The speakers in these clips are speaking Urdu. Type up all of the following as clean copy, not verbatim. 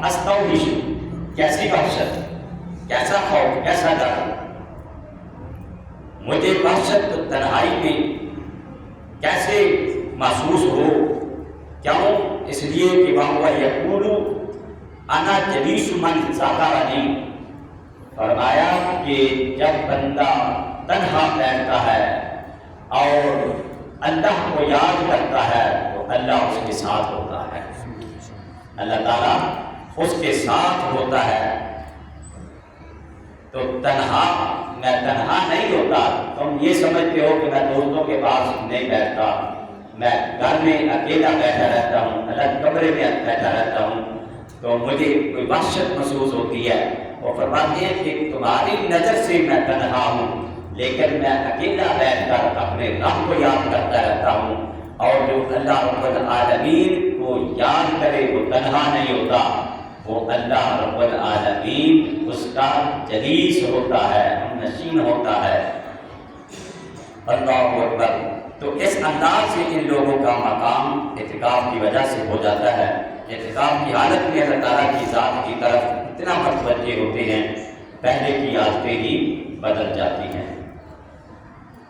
استوحش، کیسی وحشت، کیسا خوف، کیسا ڈر، مجھے وحشت تنہائی میں کیسے محسوس ہو؟ کیوں؟ اس لیے کہ وَهُوَ يَقُولُ أَنَا جَلِيسُ مَنْ ذَكَرَنِي، فرمایا کہ جب بندہ تنہا بیٹھتا ہے اور اللہ کو یاد کرتا ہے تو اللہ اس کے ساتھ ہوتا ہے، اللہ تعالیٰ اس کے ساتھ ہوتا ہے۔ تو میں تنہا نہیں ہوتا۔ تم یہ سمجھتے ہو کہ میں دوستوں کے پاس نہیں بیٹھتا، میں گھر میں اکیلا بیٹھا رہتا ہوں، الگ کمرے میں بیٹھا رہتا ہوں تو مجھے کوئی وحشت محسوس ہوتی ہے۔ وہ فرماتے ہیں کہ تمہاری نظر سے میں تنہا ہوں، لیکن میں اکیلا بیٹھ کر اپنے رب کو یاد کرتا رہتا ہوں، اور جو اللہ رب العالمین کو یاد کرے وہ تنہا نہیں ہوتا، وہ اللہ رب العالمین اس کا جلیس ہوتا ہے، ہم نشین ہوتا ہے۔ اللہ اکبر۔ تو اس انداز سے ان لوگوں کا مقام اعتکاف کی وجہ سے ہو جاتا ہے۔ اعتکاف کی حالت میں اللہ تعالیٰ کی ذات کی طرف اتنا متوجہ ہوتے ہیں، پہلے کی عادتیں ہی بدل جاتی ہیں۔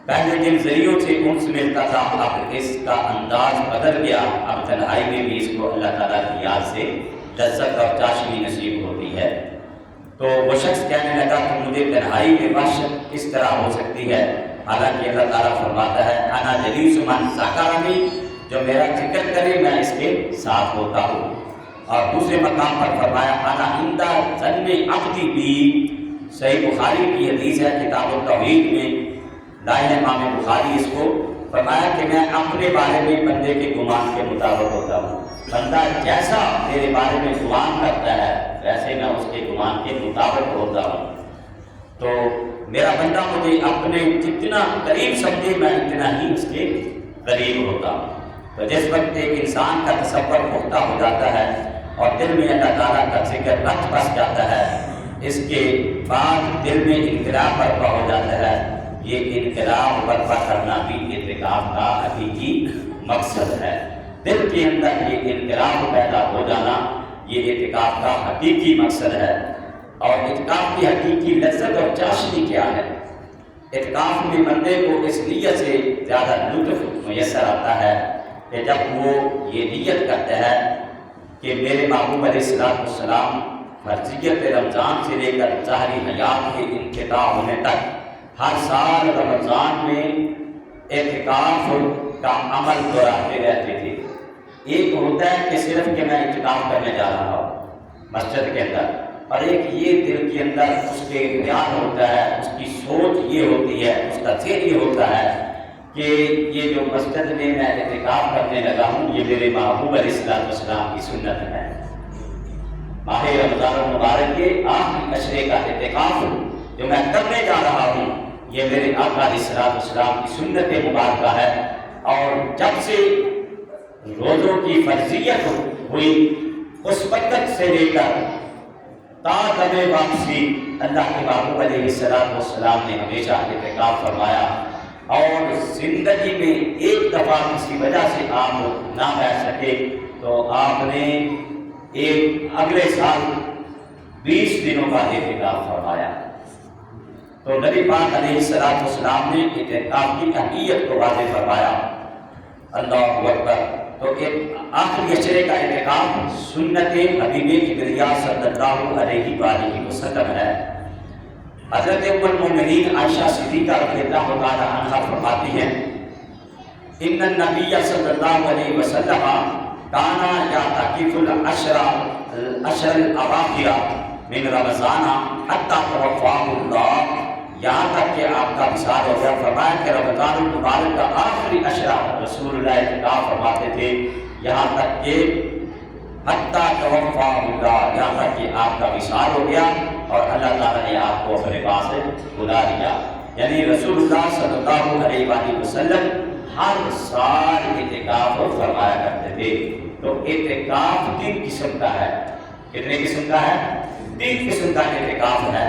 پہلے جن ذریعوں سے انس ملتا تھا، اب اس کا انداز بدل گیا، اب تنہائی میں بھی اس کو اللہ تعالیٰ کی یاد سے لذت اور چاشنی نصیب ہوتی ہے۔ تو وہ شخص کہنے لگا کہ مجھے تنہائی میں وحشت کس طرح ہو سکتی ہے، حالانکہ اللہ تعالیٰ فرماتا ہے انا جلیس من ذکرنی، جو میرا ذکر کرے میں اس کے ساتھ ہوتا ہوں۔ اور دوسرے مقام پر فرمایا انا عند ظن عبدی بی، صحیح بخاری کی حدیث ہے کتاب التوحید میں، لائے امام بخاری اس کو، فرمایا کہ میں اپنے بارے میں بندے کے گمان کے مطابق ہوتا ہوں، بندہ جیسا میرے بارے میں گمان کرتا ہے ویسے میں اس کے گمان کے مطابق ہوتا ہوں۔ تو میرا بندہ مجھے اپنے جتنا قریب سمجھے میں اتنا ہی اس کے قریب ہوتا ہوں۔ تو جس وقت ایک انسان کا تصور پختہ ہو جاتا ہے اور دل میں اللہ تعالیٰ کا ذکر رت بس جاتا ہے، اس کے بعد دل میں انقلاب برپا ہو جاتا ہے۔ یہ انقلاب برپا کرنا بھی اعتکاف کا حقیقی مقصد ہے۔ دل کے اندر یہ انقلاب پیدا ہو جانا یہ اعتکاف کا حقیقی مقصد ہے۔ اور اعتکاف کی حقیقی لذت اور چاشنی کیا ہے؟ اعتکاف میں بندے کو اس نیت سے زیادہ لطف میسر آتا ہے کہ جب وہ یہ نیت کرتا ہے کہ میرے محبوب علیہ السلام فرضیت رمضان سے لے کر ظاہری حیات کے انقطاع ہونے تک ہر سال رمضان میں اعتکاف کا عمل دہراتے رہتے تھے۔ ایک ہوتا ہے کہ صرف کہ میں اعتکاف کرنے جا رہا ہوں مسجد کے اندر، اور ایک یہ دل کے اندر اس کے خیال ہوتا ہے، اس کی سوچ یہ ہوتی ہے، اس کا ذہن یہ ہوتا ہے کہ یہ جو مسجد میں میں اعتکاف کرنے لگا ہوں یہ میرے محبوب علیہ السلام کی سنت ہے۔ ماہ رمضان المبارک کے آخری عشرے کا اعتکاف جو میں کرنے جا رہا ہوں یہ میرے آقا علیہ السلام کی سنت مبارکہ ہے۔ اور جب سے روزوں کی فرضیت ہوئی اس وقت سے لے کر تا دم واپسی اللہ کے محبوب علیہ السلام نے ہمیشہ اعتکاف فرمایا، اور زندگی میں ایک دفعہ کسی وجہ سے آپ نہ بیٹھ سکے تو آپ نے ایک اگلے سال 20 دنوں کا اعتکاف فرمایا۔ تو نبی پاک علیہ السلام نے اعتکاف کی اہمیت کو واضح فرمایا۔ اللہ اکبر۔ تو ایک آخری عشرے کا اعتکاف سنت حبیب کبریا صلی اللہ علیہ وآلہ وسلم ہے۔ حضرت ام المؤمنین عائشہ صدیقہ رضی اللہ تعالی عنہا فرماتی ہیں ان النبی صلی اللہ علیہ وسلم کانا یعتکف العشر الاواخر من رمضان حتی توفاہ اللہ، یہاں تک کہ آپ کا وصال ہو گیا۔ فرمایا کہ رمضان المبارک کا آخری عشرہ رسول اللہ اعتکاف فرماتے تھے، یہاں تک کہ حتیٰ توفاہ اللہ، یہاں تک کہ آپ کا وصال ہو گیا اور اللہ تعالیٰ نے آپ کو اپنے پاس بلا لیا۔ یعنی رسول اللہ صلی اللہ علیہ وآلہ وسلم ہر سال اعتکاف فرمایا کرتے تھے۔ تو اعتکاف 3 قسم کا ہے۔ کتنے قسم کا ہے؟ 3 قسم کا اعتکاف ہے۔